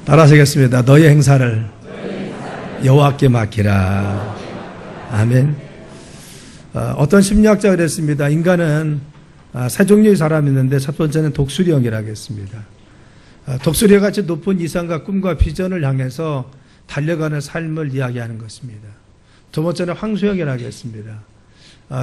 따라하시겠습니다. 너의 행사를 여호와께 맡기라. 아멘. 어떤 심리학자가 그랬습니다. 인간은 세 종류의 사람이 있는데 첫 번째는 독수리형이라고 했습니다. 독수리와 같이 높은 이상과 꿈과 비전을 향해서 달려가는 삶을 이야기하는 것입니다. 두 번째는 황소형이라고 했습니다.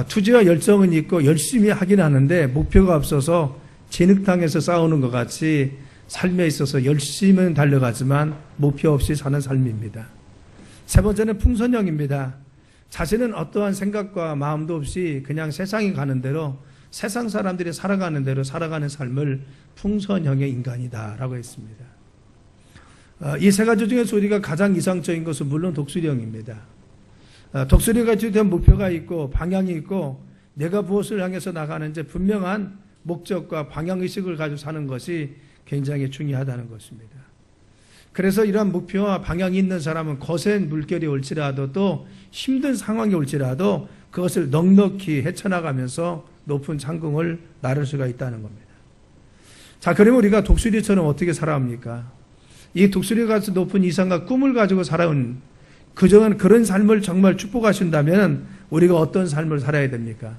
투지와 열정은 있고 열심히 하긴 하는데 목표가 없어서 진흙탕에서 싸우는 것 같이 삶에 있어서 열심히는 달려가지만 목표 없이 사는 삶입니다. 세 번째는 풍선형입니다. 자신은 어떠한 생각과 마음도 없이 그냥 세상이 가는 대로, 세상 사람들이 살아가는 대로 살아가는 삶을 풍선형의 인간이다라고 했습니다. 이 세 가지 중에서 우리가 가장 이상적인 것은 물론 독수리형입니다. 독수리가 가지고 된 목표가 있고 방향이 있고 내가 무엇을 향해서 나가는지 분명한 목적과 방향의식을 가지고 사는 것이 굉장히 중요하다는 것입니다. 그래서 이러한 목표와 방향이 있는 사람은 거센 물결이 올지라도 또 힘든 상황이 올지라도 그것을 넉넉히 헤쳐나가면서 높은 상공을 나를 수가 있다는 겁니다. 자, 그러면 우리가 독수리처럼 어떻게 살아갑니까? 이 독수리가 높은 이상과 꿈을 가지고 살아온 그런 삶을 정말 축복하신다면 우리가 어떤 삶을 살아야 됩니까?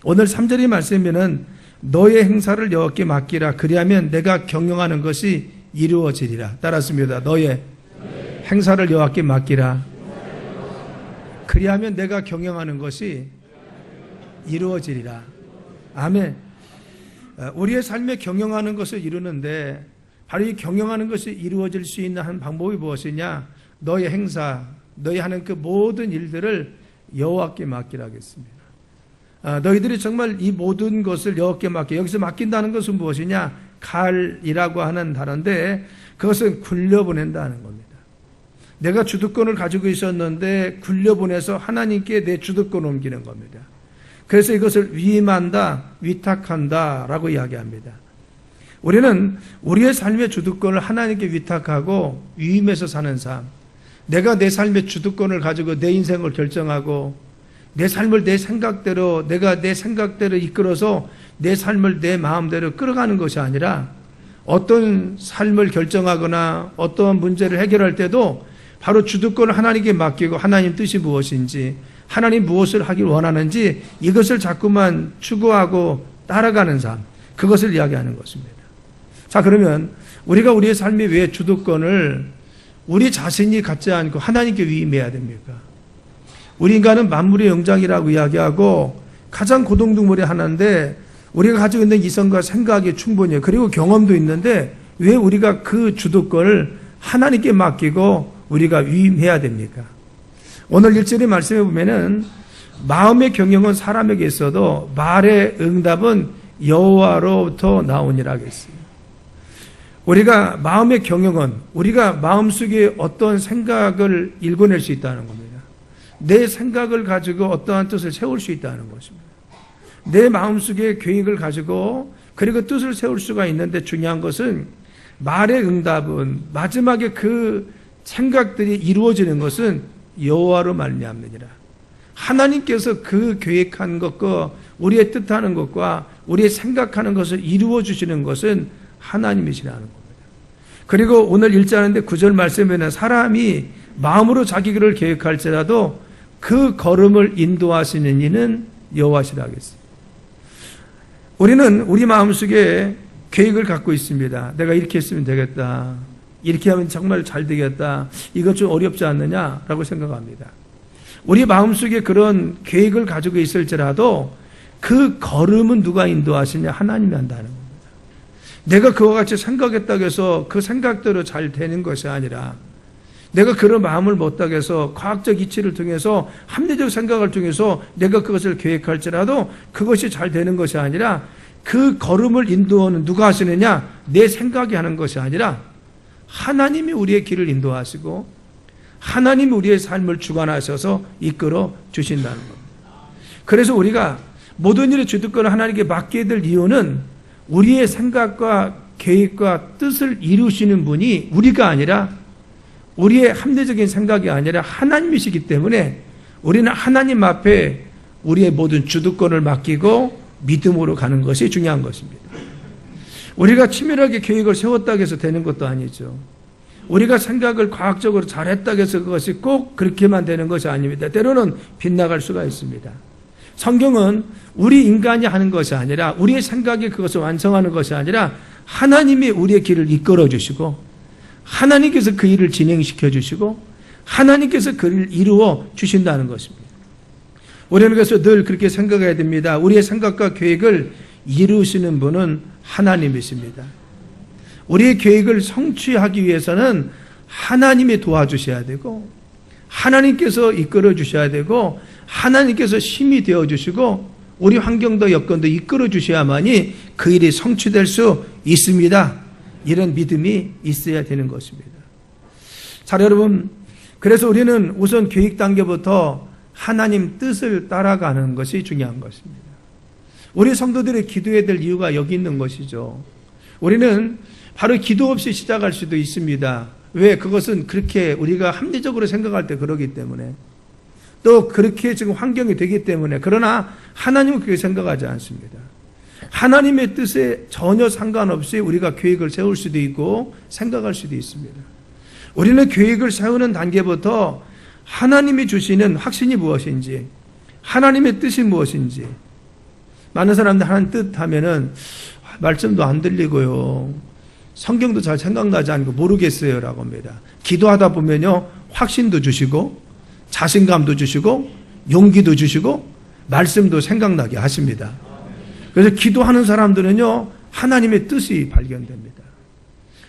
오늘 3절의 말씀에는 너의 행사를 여호와께 맡기라. 그리하면 내가 경영하는 것이 이루어지리라. 따랐습니다. 너의 행사를 여호와께 맡기라. 그리하면 내가 경영하는 것이 이루어지리라. 아멘. 우리의 삶에 경영하는 것을 이루는데 바로 이 경영하는 것이 이루어질 수 있는 한 방법이 무엇이냐? 너의 행사, 너희 하는 그 모든 일들을 여호와께 맡기라 하겠습니다. 너희들이 정말 이 모든 것을 여호와께 맡겨. 여기서 맡긴다는 것은 무엇이냐? 갈이라고 하는 단어인데 그것은 굴려보낸다는 겁니다. 내가 주도권을 가지고 있었는데 굴려보내서 하나님께 내 주도권을 옮기는 겁니다. 그래서 이것을 위임한다, 위탁한다 라고 이야기합니다. 우리는 우리의 삶의 주도권을 하나님께 위탁하고 위임해서 사는 삶, 내가 내 삶의 주도권을 가지고 내 인생을 결정하고 내 삶을 내 생각대로, 내가 내 생각대로 이끌어서 내 삶을 내 마음대로 끌어가는 것이 아니라 어떤 삶을 결정하거나 어떠한 문제를 해결할 때도 바로 주도권을 하나님께 맡기고 하나님 뜻이 무엇인지, 하나님 무엇을 하길 원하는지 이것을 자꾸만 추구하고 따라가는 삶, 그것을 이야기하는 것입니다. 자, 그러면 우리가 우리의 삶의 왜 주도권을 우리 자신이 갖지 않고 하나님께 위임해야 됩니까? 우리 인간은 만물의 영장이라고 이야기하고 가장 고동동물의 하나인데 우리가 가지고 있는 이성과 생각이 충분해요. 그리고 경험도 있는데 왜 우리가 그 주도권을 하나님께 맡기고 우리가 위임해야 됩니까? 오늘 1절의 말씀에 보면은 마음의 경영은 사람에게 있어도 말의 응답은 여호와로부터 나오니라 하겠습니다. 우리가 마음의 경영은 우리가 마음속에 어떤 생각을 읽어낼 수 있다는 겁니다. 내 생각을 가지고 어떠한 뜻을 세울 수 있다는 것입니다. 내 마음속에 계획을 가지고 그리고 뜻을 세울 수가 있는데 중요한 것은 말의 응답은 마지막에 그 생각들이 이루어지는 것은 여호와로 말미암느니라. 하나님께서 그 계획한 것과 우리의 뜻하는 것과 우리의 생각하는 것을 이루어 주시는 것은 하나님이시라는 겁니다. 그리고 오늘 1절인데 9절 말씀에는 사람이 마음으로 자기 길을 계획할지라도 그 걸음을 인도하시는 이는 여호와시라 하겠습니다. 우리는 우리 마음속에 계획을 갖고 있습니다. 내가 이렇게 했으면 되겠다. 이렇게 하면 정말 잘 되겠다. 이것 좀 어렵지 않느냐라고 생각합니다. 우리 마음속에 그런 계획을 가지고 있을지라도 그 걸음은 누가 인도하시냐? 하나님이 한다는 겁니다. 내가 그와 같이 생각했다고 해서 그 생각대로 잘 되는 것이 아니라 내가 그런 마음을 못하게 해서 과학적 이치를 통해서 합리적 생각을 통해서 내가 그것을 계획할지라도 그것이 잘 되는 것이 아니라 그 걸음을 인도하는 누가 하시느냐? 내 생각이 하는 것이 아니라 하나님이 우리의 길을 인도하시고 하나님이 우리의 삶을 주관하셔서 이끌어 주신다는 겁니다. 그래서 우리가 모든 일의 주도권을 하나님께 맡게 될 이유는 우리의 생각과 계획과 뜻을 이루시는 분이 우리가 아니라 우리의 합리적인 생각이 아니라 하나님이시기 때문에 우리는 하나님 앞에 우리의 모든 주도권을 맡기고 믿음으로 가는 것이 중요한 것입니다. 우리가 치밀하게 계획을 세웠다고 해서 되는 것도 아니죠. 우리가 생각을 과학적으로 잘했다고 해서 그것이 꼭 그렇게만 되는 것이 아닙니다. 때로는 빗나갈 수가 있습니다. 성경은 우리 인간이 하는 것이 아니라 우리의 생각이 그것을 완성하는 것이 아니라 하나님이 우리의 길을 이끌어 주시고 하나님께서 그 일을 진행시켜 주시고 하나님께서 그 일을 이루어 주신다는 것입니다. 우리는 그래서 늘 그렇게 생각해야 됩니다. 우리의 생각과 계획을 이루시는 분은 하나님이십니다. 우리의 계획을 성취하기 위해서는 하나님이 도와주셔야 되고 하나님께서 이끌어 주셔야 되고 하나님께서 힘이 되어 주시고 우리 환경도 여건도 이끌어 주셔야만이 그 일이 성취될 수 있습니다. 이런 믿음이 있어야 되는 것입니다. 자, 여러분, 그래서 우리는 우선 계획 단계부터 하나님 뜻을 따라가는 것이 중요한 것입니다. 우리 성도들이 기도해야 될 이유가 여기 있는 것이죠. 우리는 바로 기도 없이 시작할 수도 있습니다. 왜? 그것은 그렇게 우리가 합리적으로 생각할 때 그러기 때문에 또 그렇게 지금 환경이 되기 때문에 그러나 하나님은 그렇게 생각하지 않습니다. 하나님의 뜻에 전혀 상관없이 우리가 계획을 세울 수도 있고 생각할 수도 있습니다. 우리는 계획을 세우는 단계부터 하나님이 주시는 확신이 무엇인지 하나님의 뜻이 무엇인지 많은 사람들 하나님 뜻 하면은 말씀도 안 들리고요. 성경도 잘 생각나지 않고 모르겠어요 라고 합니다. 기도하다 보면요. 확신도 주시고 자신감도 주시고 용기도 주시고 말씀도 생각나게 하십니다. 그래서 기도하는 사람들은요. 하나님의 뜻이 발견됩니다.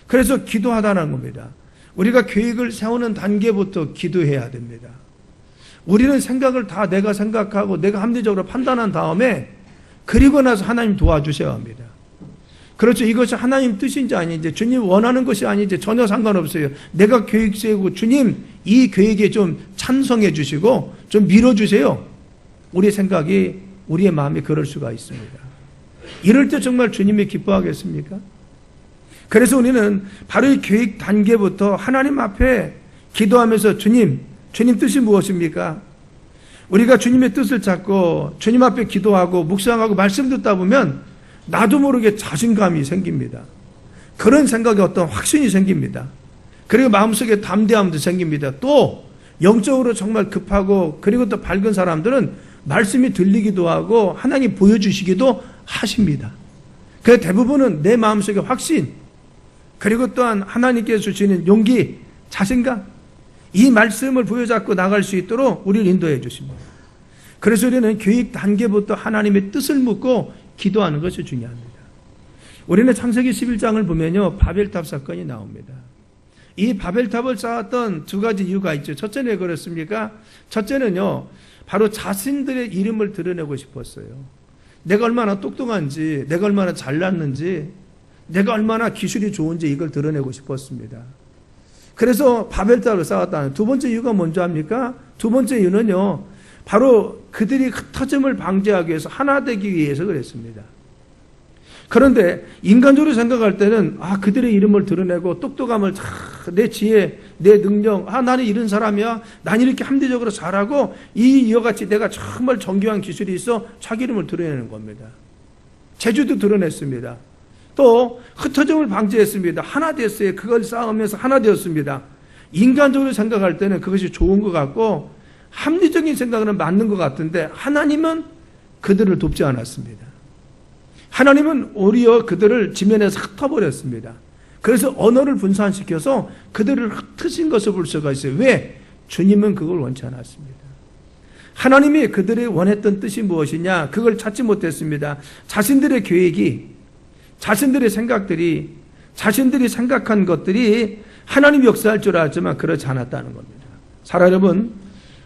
그래서 기도하다는 겁니다. 우리가 계획을 세우는 단계부터 기도해야 됩니다. 우리는 생각을 다 내가 생각하고 내가 합리적으로 판단한 다음에 그리고 나서 하나님 도와주셔야 합니다. 그렇죠. 이것이 하나님 뜻인지 아닌지 주님 원하는 것이 아닌지 전혀 상관없어요. 내가 계획 세우고 주님 이 계획에 좀 찬성해 주시고 좀 밀어주세요. 우리의 생각이 우리의 마음이 그럴 수가 있습니다. 이럴 때 정말 주님이 기뻐하겠습니까? 그래서 우리는 바로 이 계획 단계부터 하나님 앞에 기도하면서 주님 뜻이 무엇입니까? 우리가 주님의 뜻을 찾고 주님 앞에 기도하고 묵상하고 말씀 듣다 보면 나도 모르게 자신감이 생깁니다. 그런 생각에 어떤 확신이 생깁니다. 그리고 마음속에 담대함도 생깁니다. 또 영적으로 정말 급하고 그리고 또 밝은 사람들은 말씀이 들리기도 하고 하나님 보여주시기도 하십니다. 그래서 대부분은 내 마음속에 확신 그리고 또한 하나님께서 주시는 용기, 자신감 이 말씀을 부여잡고 나갈 수 있도록 우리를 인도해 주십니다. 그래서 우리는 계획 단계부터 하나님의 뜻을 묻고 기도하는 것이 중요합니다. 우리는 창세기 11장을 보면요. 바벨탑 사건이 나옵니다. 이 바벨탑을 쌓았던 두 가지 이유가 있죠. 첫째는 왜 그렇습니까? 첫째는요. 바로 자신들의 이름을 드러내고 싶었어요. 내가 얼마나 똑똑한지, 내가 얼마나 잘났는지, 내가 얼마나 기술이 좋은지 이걸 드러내고 싶었습니다. 그래서 바벨탑을 쌓았다는 두 번째 이유가 뭔지 압니까? 두 번째 이유는요. 바로 그들이 흩어짐을 방지하기 위해서 하나 되기 위해서 그랬습니다. 그런데 인간적으로 생각할 때는 그들의 이름을 드러내고 똑똑함을 내 지혜, 내 능력, 나는 이런 사람이야. 난 이렇게 합리적으로 잘하고 이와 같이 내가 정말 정교한 기술이 있어 자기 이름을 드러내는 겁니다. 재주도 드러냈습니다. 또 흩어짐을 방지했습니다. 하나 됐어요. 그걸 쌓으면서 하나 되었습니다. 인간적으로 생각할 때는 그것이 좋은 것 같고 합리적인 생각은 맞는 것 같은데 하나님은 그들을 돕지 않았습니다. 하나님은 오히려 그들을 지면에서 흩어버렸습니다. 그래서 언어를 분산시켜서 그들을 흩으신 것을 볼 수가 있어요. 왜? 주님은 그걸 원치 않았습니다. 하나님이 그들이 원했던 뜻이 무엇이냐? 그걸 찾지 못했습니다. 자신들의 계획이, 자신들의 생각들이, 자신들이 생각한 것들이 하나님 역사할 줄 알았지만 그렇지 않았다는 겁니다. 사랑 여러분,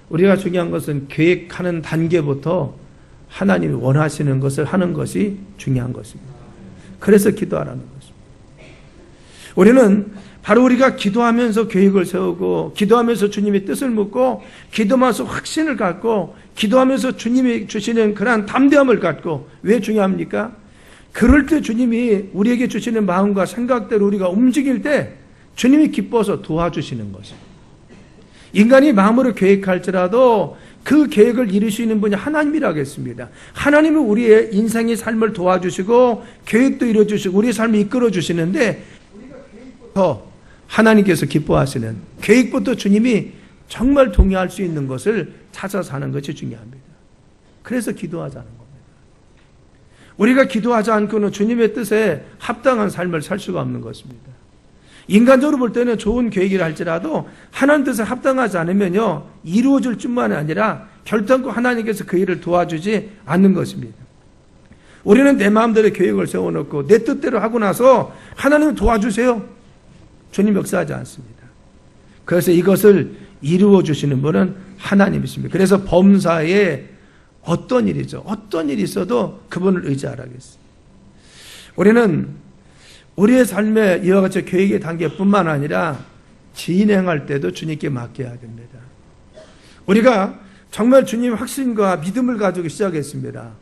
우리가 중요한 것은 계획하는 단계부터 하나님이 원하시는 것을 하는 것이 중요한 것입니다. 그래서 기도하라는 것입니다. 우리는 바로 우리가 기도하면서 계획을 세우고 기도하면서 주님의 뜻을 묻고 기도하면서 확신을 갖고 기도하면서 주님이 주시는 그러한 담대함을 갖고 왜 중요합니까? 그럴 때 주님이 우리에게 주시는 마음과 생각대로 우리가 움직일 때 주님이 기뻐서 도와주시는 것입니다. 인간이 마음으로 계획할지라도 그 계획을 이루시는 분이 하나님이라겠습니다. 하나님은 우리의 인생의 삶을 도와주시고 계획도 이루어주시고 우리의 삶을 이끌어 주시는데 우리가 계획부터 하나님께서 기뻐하시는 계획부터 주님이 정말 동의할 수 있는 것을 찾아 사는 것이 중요합니다. 그래서 기도하자는 겁니다. 우리가 기도하지 않고는 주님의 뜻에 합당한 삶을 살 수가 없는 것입니다. 인간적으로 볼 때는 좋은 계획이라 할지라도 하나님 뜻에 합당하지 않으면요, 이루어질 뿐만 아니라 결단코 하나님께서 그 일을 도와주지 않는 것입니다. 우리는 내 마음대로 계획을 세워놓고 내 뜻대로 하고 나서 하나님 도와주세요, 주님 역사하지 않습니다. 그래서 이것을 이루어 주시는 분은 하나님이십니다. 그래서 범사에 어떤 일이죠, 어떤 일이 있어도 그분을 의지하라겠습니다. 우리는 우리의 삶에 이와 같이 계획의 단계뿐만 아니라 진행할 때도 주님께 맡겨야 됩니다. 우리가 정말 주님 확신과 믿음을 가지고 시작했습니다.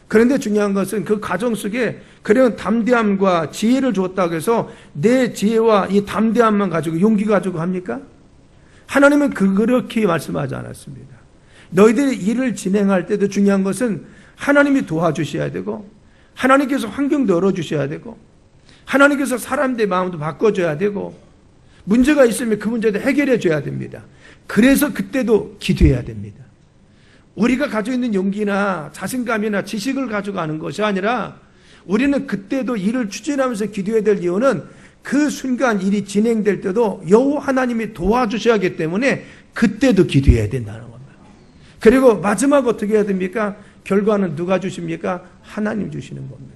그런데 중요한 것은 그 과정 속에 그런 담대함과 지혜를 줬다고 해서 내 지혜와 이 담대함만 가지고 용기 가지고 합니까? 하나님은 그렇게 말씀하지 않았습니다. 너희들이 일을 진행할 때도 중요한 것은 하나님이 도와주셔야 되고, 하나님께서 환경도 열어주셔야 되고, 하나님께서 사람들의 마음도 바꿔줘야 되고, 문제가 있으면 그 문제도 해결해 줘야 됩니다. 그래서 그때도 기도해야 됩니다. 우리가 가지고 있는 용기나 자신감이나 지식을 가져가는 것이 아니라 우리는 그때도 일을 추진하면서 기도해야 될 이유는 그 순간 일이 진행될 때도 여호와 하나님이 도와주셔야 하기 때문에 그때도 기도해야 된다는 겁니다. 그리고 마지막 어떻게 해야 됩니까? 결과는 누가 주십니까? 하나님 주시는 겁니다.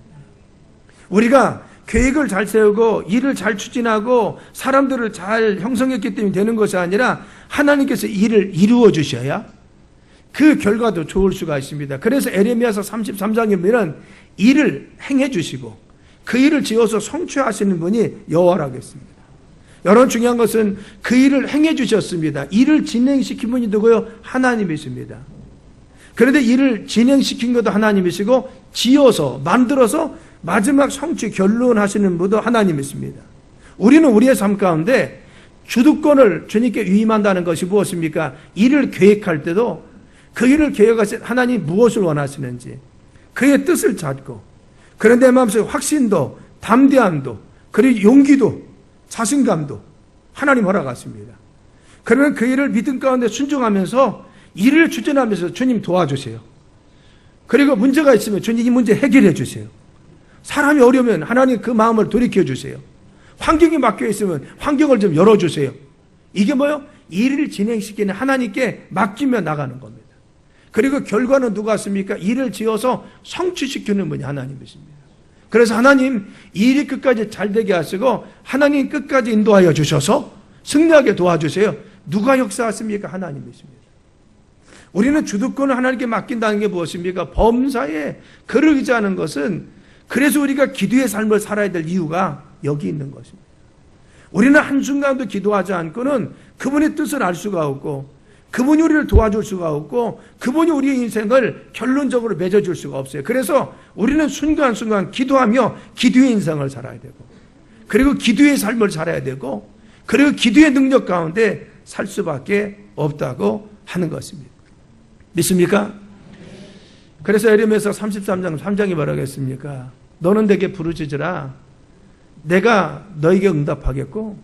우리가 계획을 잘 세우고 일을 잘 추진하고 사람들을 잘 형성했기 때문에 되는 것이 아니라 하나님께서 일을 이루어 주셔야 그 결과도 좋을 수가 있습니다. 그래서 에레미야서 33장에 보면 일을 행해 주시고 그 일을 지어서 성취하시는 분이 여호와라고 했습니다. 여러분, 중요한 것은 그 일을 행해 주셨습니다. 일을 진행시킨 분이 누구요? 하나님이십니다. 그런데 일을 진행시킨 것도 하나님이시고 지어서 만들어서 마지막 성취 결론하시는 분도 하나님이십니다. 우리는 우리의 삶 가운데 주도권을 주님께 위임한다는 것이 무엇입니까? 일을 계획할 때도 그 일을 계획하신 하나님 무엇을 원하시는지 그의 뜻을 찾고, 그런데 마음속에 확신도 담대함도 그리고 용기도 자신감도 하나님 허락하십니다. 그러면 그 일을 믿음 가운데 순종하면서 일을 추진하면서 주님 도와주세요. 그리고 문제가 있으면 주님 이 문제 해결해 주세요. 사람이 어려우면 하나님 그 마음을 돌이켜 주세요. 환경이 막혀 있으면 환경을 좀 열어주세요. 이게 뭐요? 일을 진행시키는 하나님께 맡기며 나가는 겁니다. 그리고 결과는 누가 씁니까? 일을 지어서 성취시키는 분이 하나님이십니다. 그래서 하나님 일이 끝까지 잘 되게 하시고 하나님 끝까지 인도하여 주셔서 승리하게 도와주세요. 누가 역사하십니까? 하나님이십니다. 우리는 주도권을 하나님께 맡긴다는 게 무엇입니까? 범사에 그를 의지하는 것은, 그래서 우리가 기도의 삶을 살아야 될 이유가 여기 있는 것입니다. 우리는 한순간도 기도하지 않고는 그분의 뜻을 알 수가 없고, 그분이 우리를 도와줄 수가 없고, 그분이 우리의 인생을 결론적으로 맺어줄 수가 없어요. 그래서 우리는 순간순간 기도하며 기도의 인생을 살아야 되고, 그리고 기도의 삶을 살아야 되고, 그리고 기도의 능력 가운데 살 수밖에 없다고 하는 것입니다. 믿습니까? 그래서 에레미야서 33장 3장이 뭐라고 했습니까? 너는 내게 부르짖으라. 내가 너에게 응답하겠고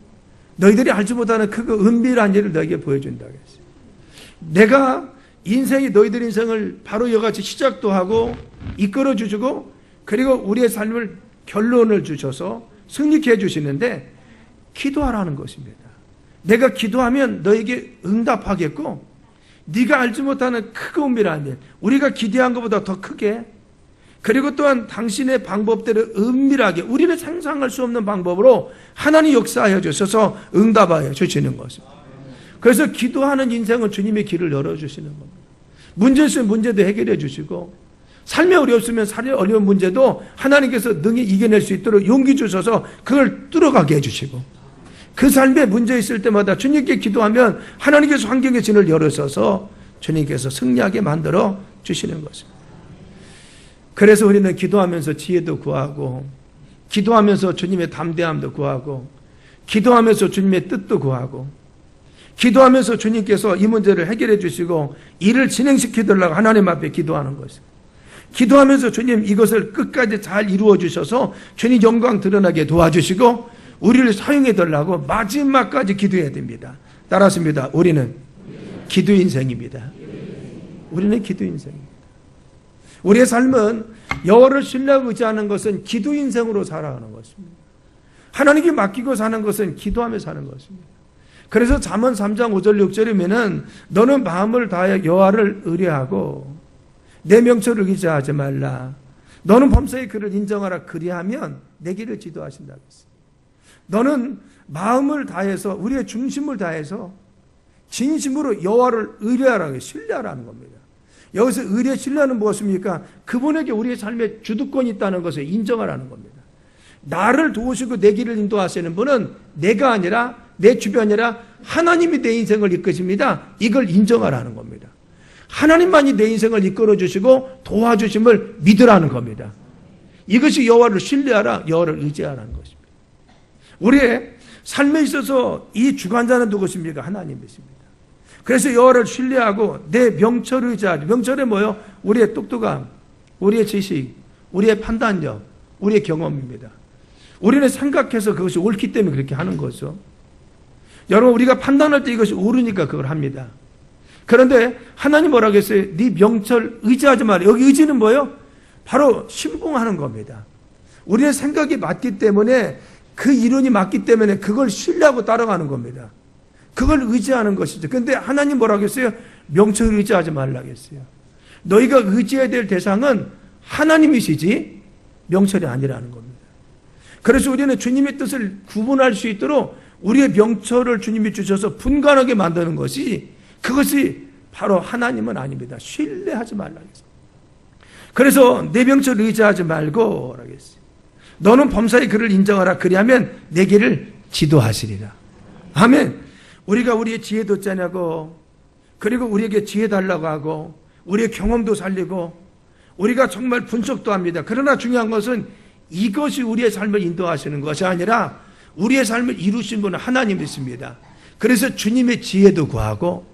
너희들이 알지 못하는 그 은밀한 일을 너에게 보여준다고 했어요. 내가 인생이 너희들 인생을 바로 이같이 시작도 하고 이끌어 주시고, 그리고 우리의 삶을 결론을 주셔서 승리케 해주시는데 기도하라는 것입니다. 내가 기도하면 너에게 응답하겠고, 네가 알지 못하는 크고 은밀한 일, 우리가 기대한 것보다 더 크게, 그리고 또한 당신의 방법대로 은밀하게 우리는 상상할 수 없는 방법으로 하나님 역사하여 주셔서 응답하여 주시는 것입니다. 그래서 기도하는 인생은 주님의 길을 열어주시는 겁니다. 문제 있으면 문제도 해결해 주시고, 삶이 어렵으면 삶이 어려운 문제도 하나님께서 능히 이겨낼 수 있도록 용기 주셔서 그걸 뚫어가게 해주시고, 그 삶에 문제 있을 때마다 주님께 기도하면 하나님께서 환경의 진을 열어서서 주님께서 승리하게 만들어 주시는 것입니다. 그래서 우리는 기도하면서 지혜도 구하고, 기도하면서 주님의 담대함도 구하고, 기도하면서 주님의 뜻도 구하고, 기도하면서 주님께서 이 문제를 해결해 주시고 일을 진행시키도록 하나님 앞에 기도하는 것입니다. 기도하면서 주님 이것을 끝까지 잘 이루어 주셔서 주님 영광 드러나게 도와주시고, 우리를 사용해 달라고 마지막까지 기도해야 됩니다. 따라합니다. 우리는 기도 인생입니다. 우리는 기도 인생입니다. 우리의 삶은 여호와를 신뢰하고 의지하는 것은 기도 인생으로 살아가는 것입니다. 하나님께 맡기고 사는 것은 기도하며 사는 것입니다. 그래서 잠언 3장 5절 6절이면은 너는 마음을 다하여 여호와를 의뢰하고 내 명철을 의지하지 말라. 너는 범사의 그를 인정하라. 그리하면 내 길을 지도하신다고 했습니다. 너는 마음을 다해서 우리의 중심을 다해서 진심으로 여호와를 의뢰하라고 신뢰하라는 겁니다. 여기서 의뢰 신뢰는 무엇입니까? 그분에게 우리의 삶에 주도권이 있다는 것을 인정하라는 겁니다. 나를 도우시고 내 길을 인도하시는 분은 내가 아니라 내 주변이 아니라 하나님이 내 인생을 이끄십니다. 이걸 인정하라는 겁니다. 하나님만이 내 인생을 이끌어 주시고 도와주심을 믿으라는 겁니다. 이것이 여호와를 신뢰하라, 여호와를 의지하라는 것입니다. 우리의 삶에 있어서 이 주관자는 누구십니까? 하나님이십니다. 그래서 여호와를 신뢰하고 내 명철을 의지하죠. 명철이 뭐예요? 우리의 똑똑함, 우리의 지식, 우리의 판단력, 우리의 경험입니다. 우리는 생각해서 그것이 옳기 때문에 그렇게 하는 거죠. 여러분, 우리가 판단할 때 이것이 옳으니까 그걸 합니다. 그런데 하나님 뭐라고 했어요? 네 명철 의지하지 마라. 여기 의지는 뭐예요? 바로 신봉하는 겁니다. 우리의 생각이 맞기 때문에 그 이론이 맞기 때문에 그걸 신뢰하고 따라가는 겁니다. 그걸 의지하는 것이죠. 그런데 하나님 뭐라고 했어요? 명철을 의지하지 말라고 했어요. 너희가 의지해야 될 대상은 하나님이시지 명철이 아니라는 겁니다. 그래서 우리는 주님의 뜻을 구분할 수 있도록 우리의 명철을 주님이 주셔서 분간하게 만드는 것이 그것이 바로 하나님은 아닙니다. 신뢰하지 말라고 했어요. 그래서 내 명철을 의지하지 말고 라고 했어요. 너는 범사의 그를 인정하라. 그리하면 내 길을 지도하시리라. 아멘. 우리가 우리의 지혜도 짜냐고, 그리고 우리에게 지혜 달라고 하고, 우리의 경험도 살리고, 우리가 정말 분석도 합니다. 그러나 중요한 것은 이것이 우리의 삶을 인도하시는 것이 아니라 우리의 삶을 이루신 분은 하나님이십니다. 그래서 주님의 지혜도 구하고,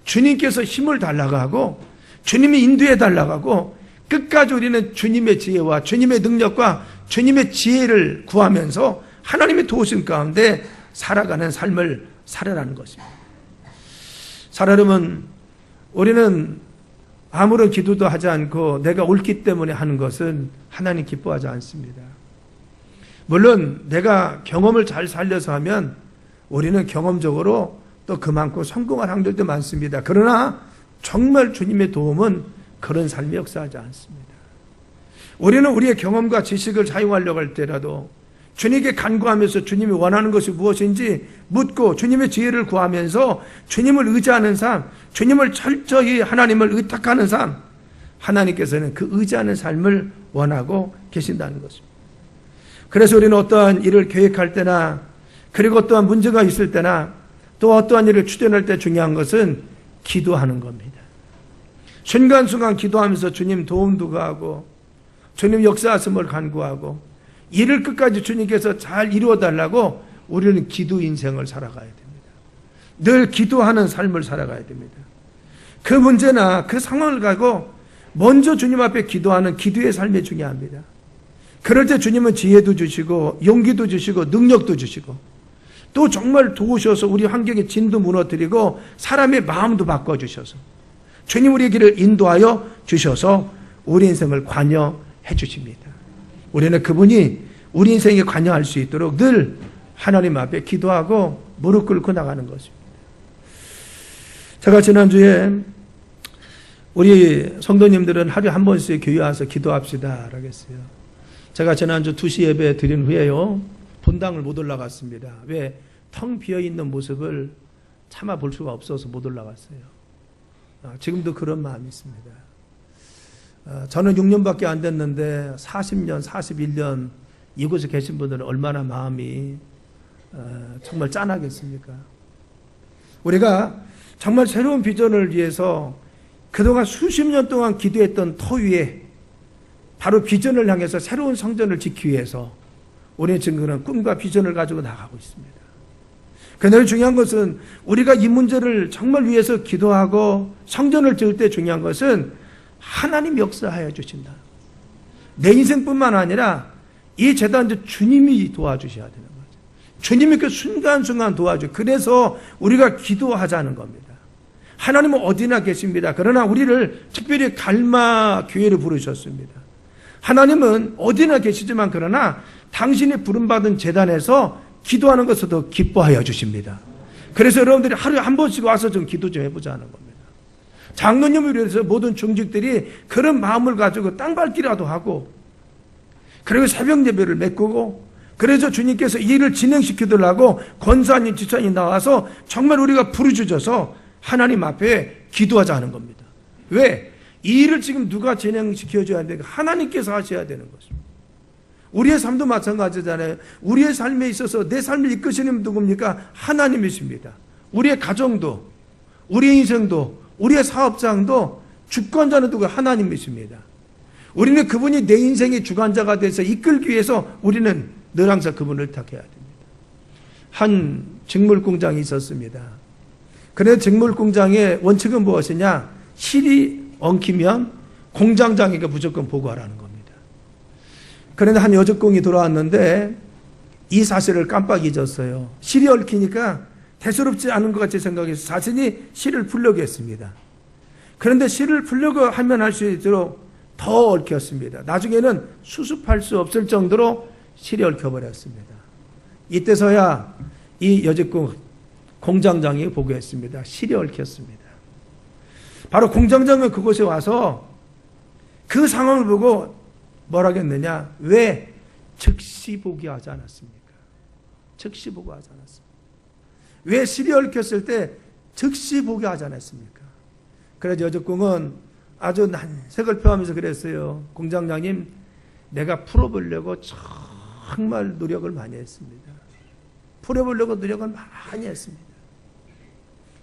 주님께서 힘을 달라고 하고, 주님이 인도해 달라고 하고, 끝까지 우리는 주님의 지혜와 주님의 능력과 주님의 지혜를 구하면서 하나님의 도우심 가운데 살아가는 삶을 살아라는 것입니다. 살아려면 우리는 아무런 기도도 하지 않고 내가 옳기 때문에 하는 것은 하나님 기뻐하지 않습니다. 물론 내가 경험을 잘 살려서 하면 우리는 경험적으로 또 그만큼 성공할 확률도 많습니다. 그러나 정말 주님의 도움은 그런 삶이 역사하지 않습니다. 우리는 우리의 경험과 지식을 사용하려고 할 때라도 주님께 간구하면서 주님이 원하는 것이 무엇인지 묻고 주님의 지혜를 구하면서 주님을 의지하는 삶, 주님을 철저히 하나님을 의탁하는 삶, 하나님께서는 그 의지하는 삶을 원하고 계신다는 것입니다. 그래서 우리는 어떠한 일을 계획할 때나 그리고 어떠한 문제가 있을 때나 또 어떠한 일을 추진할 때 중요한 것은 기도하는 겁니다. 순간순간 기도하면서 주님 도움도 구하고 주님 역사하심을 간구하고 일을 끝까지 주님께서 잘 이루어달라고 우리는 기도 인생을 살아가야 됩니다. 늘 기도하는 삶을 살아가야 됩니다. 그 문제나 그 상황을 가고 먼저 주님 앞에 기도하는 기도의 삶이 중요합니다. 그럴 때 주님은 지혜도 주시고 용기도 주시고 능력도 주시고 또 정말 도우셔서 우리 환경의 진도 무너뜨리고 사람의 마음도 바꿔주셔서 주님 우리의 길을 인도하여 주셔서 우리 인생을 관여해 주십니다. 우리는 그분이 우리 인생에 관여할 수 있도록 늘 하나님 앞에 기도하고 무릎 꿇고 나가는 것입니다. 제가 지난주에 우리 성도님들은 하루에 한 번씩 교회 와서 기도합시다 라고 했어요. 제가 지난주 2시 예배 드린 후에요 본당을 못 올라갔습니다. 왜? 텅 비어있는 모습을 참아 볼 수가 없어서 못 올라갔어요. 지금도 그런 마음이 있습니다. 저는 6년밖에 안 됐는데 40년, 41년 이곳에 계신 분들은 얼마나 마음이 정말 짠하겠습니까? 우리가 정말 새로운 비전을 위해서 그동안 수십 년 동안 기도했던 터 위에 바로 비전을 향해서 새로운 성전을 짓기 위해서 우리는 지금 그런 꿈과 비전을 가지고 나가고 있습니다. 그런데 중요한 것은 우리가 이 문제를 정말 위해서 기도하고 성전을 지을 때 중요한 것은 하나님 역사하여 주신다. 내 인생뿐만 아니라 이 재단도 주님이 도와주셔야 되는 거죠. 주님이 그 순간순간 도와줘요. 그래서 우리가 기도하자는 겁니다. 하나님은 어디나 계십니다. 그러나 우리를 특별히 갈마 교회를 부르셨습니다. 하나님은 어디나 계시지만 그러나 당신이 부름받은 제단에서 기도하는 것을 더 기뻐하여 주십니다. 그래서 여러분들이 하루에 한 번씩 와서 좀 기도 좀 해보자는 겁니다. 장로님을 위해서 모든 중직들이 그런 마음을 가지고 땅밟기라도 하고, 그리고 새벽 예배를 메꾸고, 그래서 주님께서 이 일을 진행시키더라고 권사님, 지사님 나와서 정말 우리가 부르짖어서 하나님 앞에 기도하자 하는 겁니다. 왜? 이 일을 지금 누가 진행시켜줘야 되는가? 하나님께서 하셔야 되는 것입니다. 우리의 삶도 마찬가지잖아요. 우리의 삶에 있어서 내 삶을 이끄시는 누굽니까? 하나님이십니다. 우리의 가정도, 우리의 인생도, 우리의 사업장도 주권자는 누구? 하나님이십니다. 우리는 그분이 내 인생의 주관자가 돼서 이끌기 위해서 우리는 늘 항상 그분을 택해야 됩니다. 한 직물 공장이 있었습니다. 그래서 직물 공장의 원칙은 무엇이냐? 실이 엉키면 공장장에게 무조건 보고하라는 겁니다. 그런데 한 여직공이 돌아왔는데 이 사실을 깜빡 잊었어요. 실이 얽히니까 대수롭지 않은 것 같이 생각해서 자신이 실을 풀려고 했습니다. 그런데 실을 풀려고 하면 할수록 더 얽혔습니다. 나중에는 수습할 수 없을 정도로 실이 얽혀버렸습니다. 이때서야 이 여직공 공장장이 보고했습니다. 실이 얽혔습니다. 바로 공장장은 그곳에 와서 그 상황을 보고 뭐라겠느냐? 왜? 즉시 보고하지 않았습니까? 즉시 보고하지 않았습니까? 왜 실이 얽혔을 때 즉시 보고하지 않았습니까? 그래서 여직공은 아주 난색을 표하면서 그랬어요. 공장장님, 내가 풀어보려고 정말 노력을 많이 했습니다. 풀어보려고 노력을 많이 했습니다.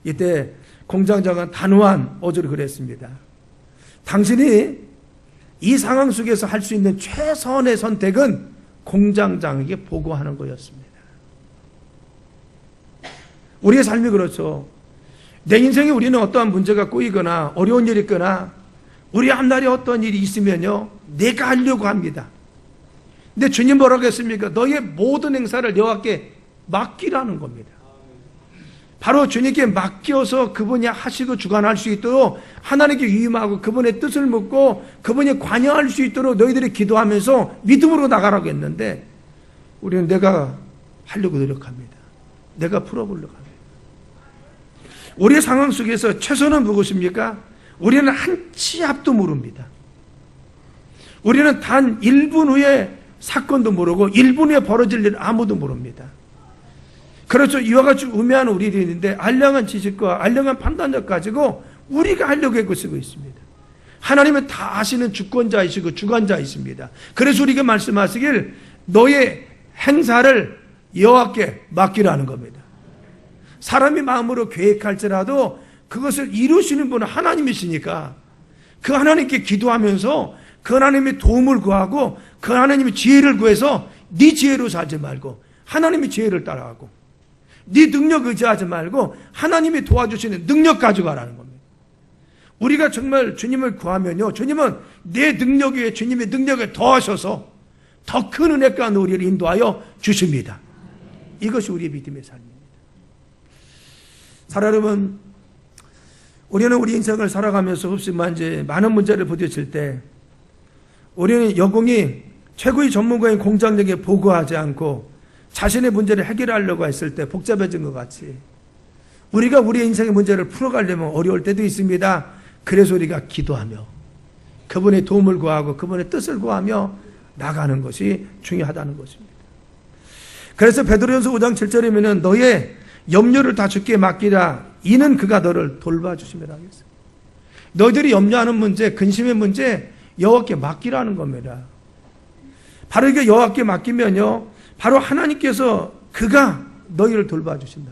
이때 공장장은 단호한 어조로 그랬습니다. 당신이 이 상황 속에서 할 수 있는 최선의 선택은 공장장에게 보고하는 거였습니다. 우리의 삶이 그렇죠. 내 인생에 우리는 어떠한 문제가 꼬이거나 어려운 일이 있거나 우리 앞날에 어떤 일이 있으면요, 내가 하려고 합니다. 근데 주님 뭐라고 했습니까? 너의 모든 행사를 여호와께 맡기라는 겁니다. 바로 주님께 맡겨서 그분이 하시고 주관할 수 있도록 하나님께 위임하고 그분의 뜻을 묻고 그분이 관여할 수 있도록 너희들이 기도하면서 믿음으로 나가라고 했는데 우리는 내가 하려고 노력합니다. 내가 풀어보려고 합니다. 우리의 상황 속에서 최선은 무엇입니까? 우리는 한 치 앞도 모릅니다. 우리는 단 1분 후에 사건도 모르고 1분 후에 벌어질 일 아무도 모릅니다. 그렇죠. 이와 같이 우매한 우리들이 있는데 알량한 지식과 알량한 판단력 가지고 우리가 하려고 애고 쓰고 있습니다. 하나님은 다 아시는 주권자이시고 주관자이십니다. 그래서 우리가 말씀하시길 너의 행사를 여호와께 맡기라는 겁니다. 사람이 마음으로 계획할지라도 그것을 이루시는 분은 하나님이시니까 그 하나님께 기도하면서 그 하나님의 도움을 구하고 그 하나님의 지혜를 구해서 네 지혜로 살지 말고 하나님의 지혜를 따라가고 네 능력 의지하지 말고 하나님이 도와주시는 능력 가져가라는 겁니다. 우리가 정말 주님을 구하면요, 주님은 내 능력 위에 주님의 능력을 더하셔서 더 큰 은혜 가운데 우리를 인도하여 주십니다. 이것이 우리의 믿음의 삶입니다. 사랑 여러분, 우리는 우리 인생을 살아가면서 흡수만 이제 많은 문제를 부딪힐 때 우리는 여공이 최고의 전문가인 공장장에게 보고하지 않고 자신의 문제를 해결하려고 했을 때 복잡해진 것 같이 우리가 우리의 인생의 문제를 풀어가려면 어려울 때도 있습니다. 그래서 우리가 기도하며 그분의 도움을 구하고 그분의 뜻을 구하며 나가는 것이 중요하다는 것입니다. 그래서 베드로전서 5장 7절이면 너의 염려를 다 주께 맡기라. 이는 그가 너를 돌봐주심이라 하겠어요. 너희들이 염려하는 문제, 근심의 문제 여호와께 맡기라는 겁니다. 바로 이게 여호와께 맡기면요, 바로 하나님께서 그가 너희를 돌봐주신다.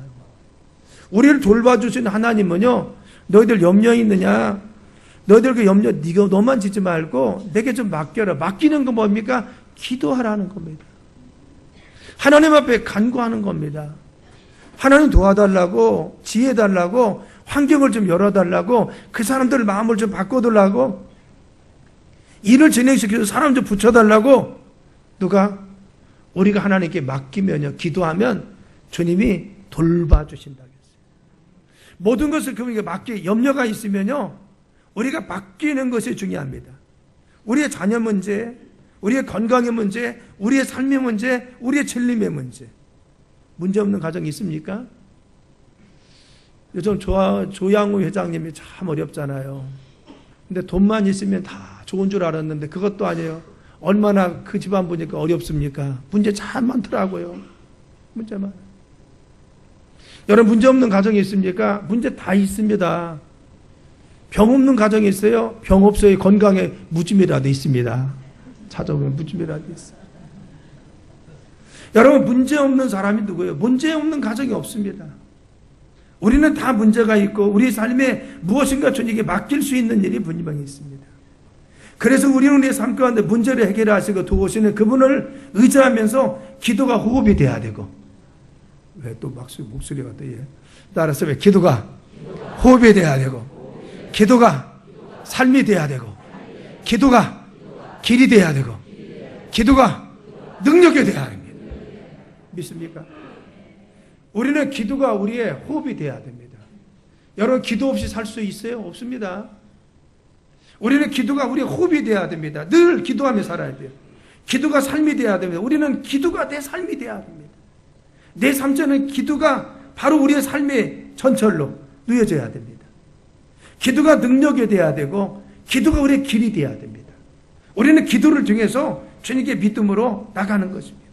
우리를 돌봐주신 하나님은요, 너희들 염려 있느냐? 너희들 그 염려 네가 너만 짓지 말고 내게 좀 맡겨라. 맡기는 건 뭡니까? 기도하라는 겁니다. 하나님 앞에 간구하는 겁니다. 하나님 도와달라고, 지혜 달라고, 환경을 좀 열어달라고, 그 사람들 마음을 좀 바꿔달라고, 일을 진행시켜서 사람 좀 붙여달라고, 누가? 우리가 하나님께 맡기면요, 기도하면 주님이 돌봐주신다 했어요. 모든 것을 그분에게 맡기 염려가 있으면요, 우리가 맡기는 것이 중요합니다. 우리의 자녀 문제, 우리의 건강의 문제, 우리의 삶의 문제, 우리의 진림의 문제. 문제 없는 가정이 있습니까? 요즘 조양우 회장님이 참 어렵잖아요. 근데 돈만 있으면 다 좋은 줄 알았는데 그것도 아니에요. 얼마나 그 집안 보니까 어렵습니까? 문제 참 많더라고요. 문제만. 여러분, 문제 없는 가정이 있습니까? 문제 다 있습니다. 병 없는 가정이 있어요? 병 없어요. 건강에 무짐이라도 있습니다. 찾아보면 무짐이라도 있어요. 여러분, 문제 없는 사람이 누구예요? 문제 없는 가정이 없습니다. 우리는 다 문제가 있고 우리 삶에 무엇인가 주님에게 맡길 수 있는 일이 분명히 있습니다. 그래서 우리는 우리의 삶 가운데 문제를 해결하시고 도우시는 그분을 의지하면서 기도가 호흡이 돼야 되고, 왜 또 목소리가 또 따라서 왜 기도가 호흡이 돼야 되고, 기도가 삶이 돼야 되고, 기도가 길이 돼야 되고, 기도가 능력이 돼야 합니다. 믿습니까? 우리는 기도가 우리의 호흡이 돼야 됩니다. 여러분, 기도 없이 살 수 있어요? 없습니다. 우리는 기도가 우리의 호흡이 돼야 됩니다. 늘 기도하며 살아야 돼요. 기도가 삶이 돼야 됩니다. 우리는 기도가 내 삶이 돼야 됩니다. 내 삶에는 기도가 바로 우리의 삶의 전철로 누여져야 됩니다. 기도가 능력이 돼야 되고, 기도가 우리의 길이 돼야 됩니다. 우리는 기도를 통해서 주님께 믿음으로 나가는 것입니다.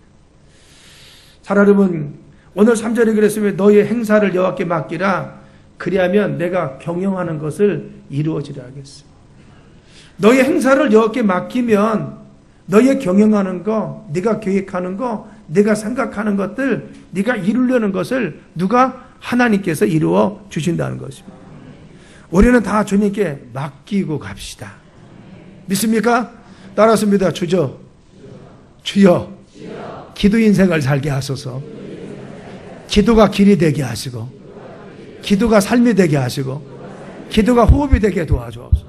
자, 여러분, 오늘 3절에 그랬으면 너의 행사를 여호와께 맡기라. 그리하면 내가 경영하는 것을 이루어지라 하겠어. 너의 행사를 여호와께 맡기면 너의 경영하는 거, 네가 계획하는 거, 네가 생각하는 것들, 네가 이루려는 것을 누가? 하나님께서 이루어 주신다는 것입니다. 우리는 다 주님께 맡기고 갑시다. 믿습니까? 따라습니다. 주여, 기도 인생을 살게 하소서. 기도가 길이 되게 하시고, 기도가 삶이 되게 하시고, 기도가 호흡이 되게 도와주옵소서.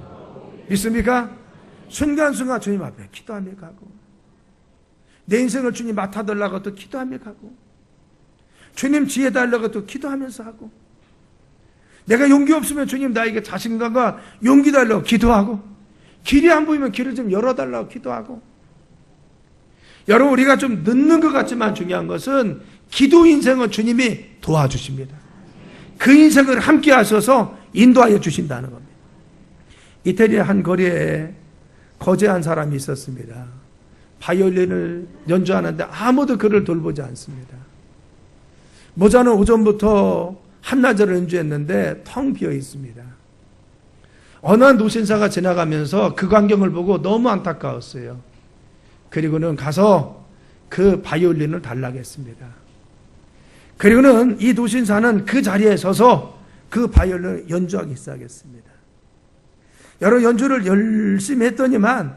믿습니까? 순간순간 주님 앞에 기도하며 가고, 내 인생을 주님 맡아달라고 또 기도하며 가고, 주님 지혜 달라고 또 기도하면서 하고, 내가 용기 없으면 주님 나에게 자신감과 용기 달라고 기도하고, 길이 안 보이면 길을 좀 열어달라고 기도하고. 여러분, 우리가 좀 늦는 것 같지만 중요한 것은 기도 인생은 주님이 도와주십니다. 그 인생을 함께 하셔서 인도하여 주신다는 겁니다. 이태리의 한 거리에 거제한 사람이 있었습니다. 바이올린을 연주하는데 아무도 그를 돌보지 않습니다. 모자는 오전부터 한나절을 연주했는데 텅 비어 있습니다. 어느 한 노신사가 지나가면서 그 광경을 보고 너무 안타까웠어요. 그리고는 가서 그 바이올린을 달라고 했습니다. 그리고는 이 노신사는 그 자리에 서서 그 바이올린을 연주하기 시작했습니다. 여러 연주를 열심히 했더니만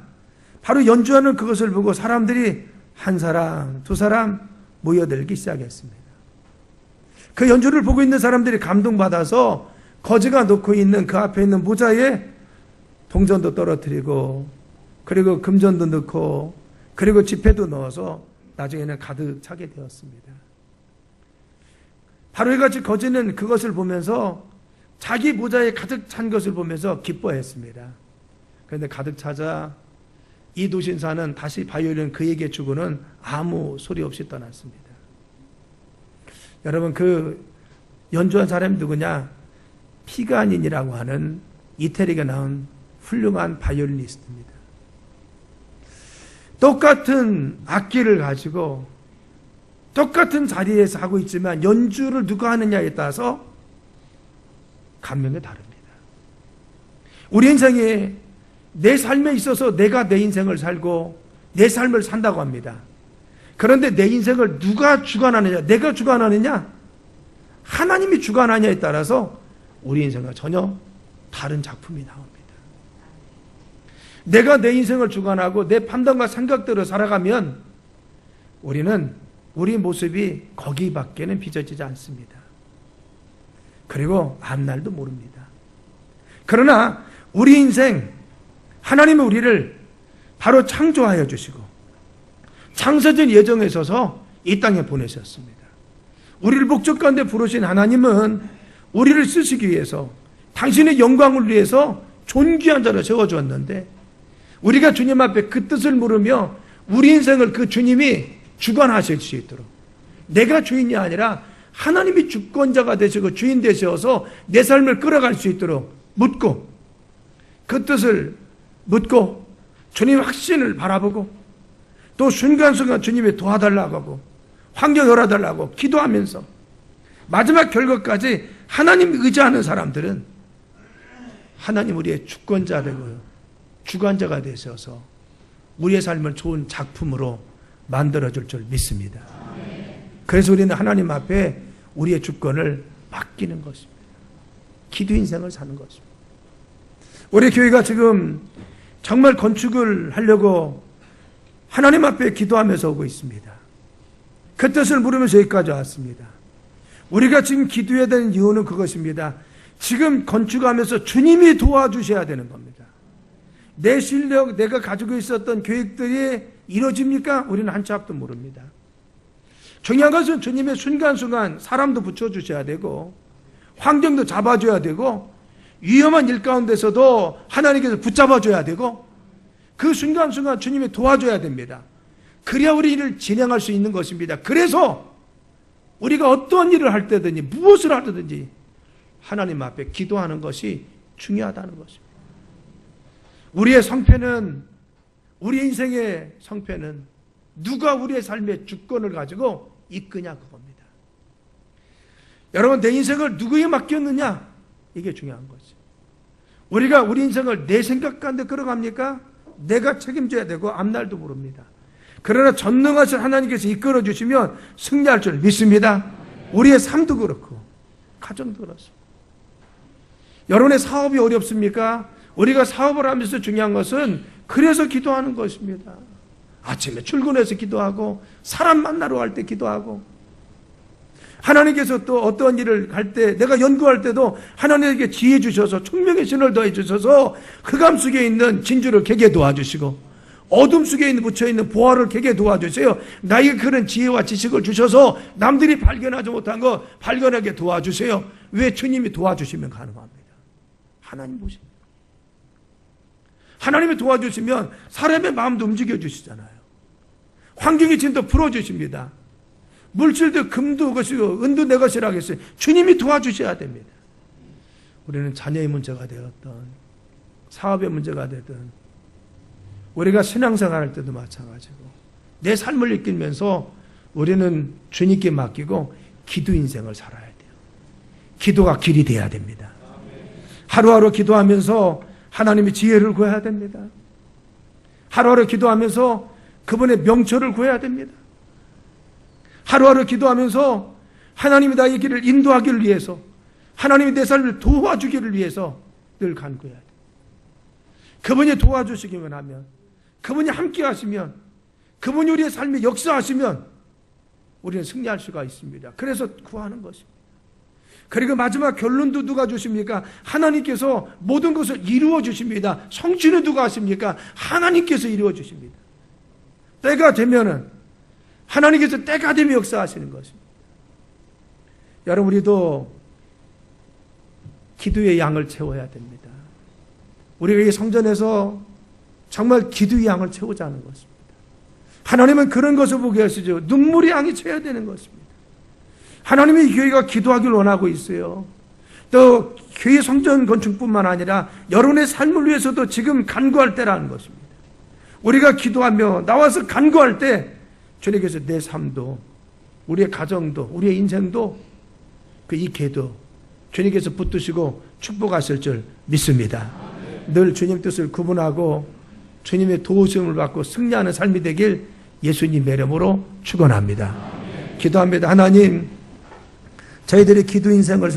바로 연주하는 그것을 보고 사람들이 한 사람, 두 사람 모여들기 시작했습니다. 그 연주를 보고 있는 사람들이 감동받아서 거지가 놓고 있는 그 앞에 있는 모자에 동전도 떨어뜨리고, 그리고 금전도 넣고, 그리고 지폐도 넣어서 나중에는 가득 차게 되었습니다. 바로 이같이 거지는 그것을 보면서 자기 모자에 가득 찬 것을 보면서 기뻐했습니다. 그런데 가득 차자 이 노신사는 다시 바이올린 그에게 주고는 아무 소리 없이 떠났습니다. 여러분, 그 연주한 사람이 누구냐? 피가닌이라고 하는 이태리가 나온 훌륭한 바이올리니스트입니다. 똑같은 악기를 가지고 똑같은 자리에서 하고 있지만 연주를 누가 하느냐에 따라서 감명이 다릅니다. 우리 인생에 내 삶에 있어서 내가 내 인생을 살고 내 삶을 산다고 합니다. 그런데 내 인생을 누가 주관하느냐, 내가 주관하느냐, 하나님이 주관하느냐에 따라서 우리 인생과 전혀 다른 작품이 나옵니다. 내가 내 인생을 주관하고 내 판단과 생각대로 살아가면 우리는 우리 모습이 거기밖에는 빚어지지 않습니다. 그리고 앞날도 모릅니다. 그러나 우리 인생, 하나님은 우리를 바로 창조하여 주시고 창세전 예정에 있어서 이 땅에 보내셨습니다. 우리를 목적 가운데 부르신 하나님은 우리를 쓰시기 위해서 당신의 영광을 위해서 존귀한 자로 세워주었는데 우리가 주님 앞에 그 뜻을 물으며 우리 인생을 그 주님이 주관하실 수 있도록 내가 주인이 아니라 하나님이 주권자가 되시고 주인 되셔서 내 삶을 끌어갈 수 있도록 묻고 그 뜻을 묻고 주님의 확신을 바라보고 또 순간순간 주님이 도와달라고 하고 환경 열어달라고 기도하면서 마지막 결과까지 하나님 의지하는 사람들은 하나님 우리의 주권자 되고 주관자가 되셔서 우리의 삶을 좋은 작품으로 만들어줄 줄 믿습니다. 그래서 우리는 하나님 앞에 우리의 주권을 맡기는 것입니다. 기도 인생을 사는 것입니다. 우리 교회가 지금 정말 건축을 하려고 하나님 앞에 기도하면서 오고 있습니다. 그 뜻을 물으면서 여기까지 왔습니다. 우리가 지금 기도해야 되는 이유는 그것입니다. 지금 건축하면서 주님이 도와주셔야 되는 겁니다. 내 실력, 내가 가지고 있었던 계획들이 이루어집니까? 우리는 한 치 앞도 모릅니다. 중요한 것은 주님의 순간순간 사람도 붙여주셔야 되고 환경도 잡아줘야 되고 위험한 일 가운데서도 하나님께서 붙잡아줘야 되고 그 순간순간 주님이 도와줘야 됩니다. 그래야 우리 일을 진행할 수 있는 것입니다. 그래서 우리가 어떤 일을 할 때든지 무엇을 할 때든지 하나님 앞에 기도하는 것이 중요하다는 것입니다. 우리의 성패는 우리 인생의 성패는 누가 우리의 삶의 주권을 가지고 이끄냐 그겁니다. 여러분 내 인생을 누구에 맡겼느냐 이게 중요한 거죠. 우리가 우리 인생을 내 생각 가운데 끌어갑니까? 내가 책임져야 되고 앞날도 모릅니다. 그러나 전능하신 하나님께서 이끌어 주시면 승리할 줄 믿습니다. 우리의 삶도 그렇고 가정도 그렇습니다. 여러분의 사업이 어렵습니까? 우리가 사업을 하면서 중요한 것은 그래서 기도하는 것입니다. 아침에 출근해서 기도하고 사람 만나러 갈 때 기도하고 하나님께서 또 어떤 일을 할 때 내가 연구할 때도 하나님에게 지혜 주셔서 총명의 신을 더해 주셔서 흑암 속에 있는 진주를 개게 도와주시고 어둠 속에 있는 묻혀있는 보화를 개게 도와주세요. 나에게 그런 지혜와 지식을 주셔서 남들이 발견하지 못한 거 발견하게 도와주세요. 왜? 주님이 도와주시면 가능합니다. 하나님 보십니다. 하나님이 도와주시면 사람의 마음도 움직여 주시잖아요. 환경이 진도 풀어주십니다. 물질도 금도 것이고 은도 내 것이라 하겠어요. 주님이 도와주셔야 됩니다. 우리는 자녀의 문제가 되었던 사업의 문제가 되든 우리가 신앙생활 할 때도 마찬가지고 내 삶을 이끌면서 우리는 주님께 맡기고 기도 인생을 살아야 돼요. 기도가 길이 돼야 됩니다. 하루하루 기도하면서 하나님의 지혜를 구해야 됩니다. 하루하루 기도하면서 그분의 명철을 구해야 됩니다. 하루하루 기도하면서 하나님이 나의 길을 인도하기를 위해서 하나님이 내 삶을 도와주기를 위해서 늘 간구해야 돼요. 그분이 도와주시기만 하면 그분이 함께 하시면 그분이 우리의 삶에 역사하시면 우리는 승리할 수가 있습니다. 그래서 구하는 것입니다. 그리고 마지막 결론도 누가 주십니까? 하나님께서 모든 것을 이루어 주십니다. 성취는 누가 하십니까? 하나님께서 이루어 주십니다. 때가 되면은 하나님께서 때가 되면 역사하시는 것입니다. 여러분 우리도 기도의 양을 채워야 됩니다. 우리가 이 성전에서 정말 기도의 양을 채우자는 것입니다. 하나님은 그런 것을 보게 하시죠. 눈물의 양이 채워야 되는 것입니다. 하나님이 이 교회가 기도하기를 원하고 있어요. 또 교회 성전 건축뿐만 아니라 여러분의 삶을 위해서도 지금 간구할 때라는 것입니다. 우리가 기도하며 나와서 간구할 때 주님께서 내 삶도 우리의 가정도 우리의 인생도 그 이 기도 주님께서 붙드시고 축복하실 줄 믿습니다. 늘 주님 뜻을 구분하고 주님의 도우심을 받고 승리하는 삶이 되길 예수님의 이름으로 축원합니다. 기도합니다. 하나님 저희들의 기도 인생을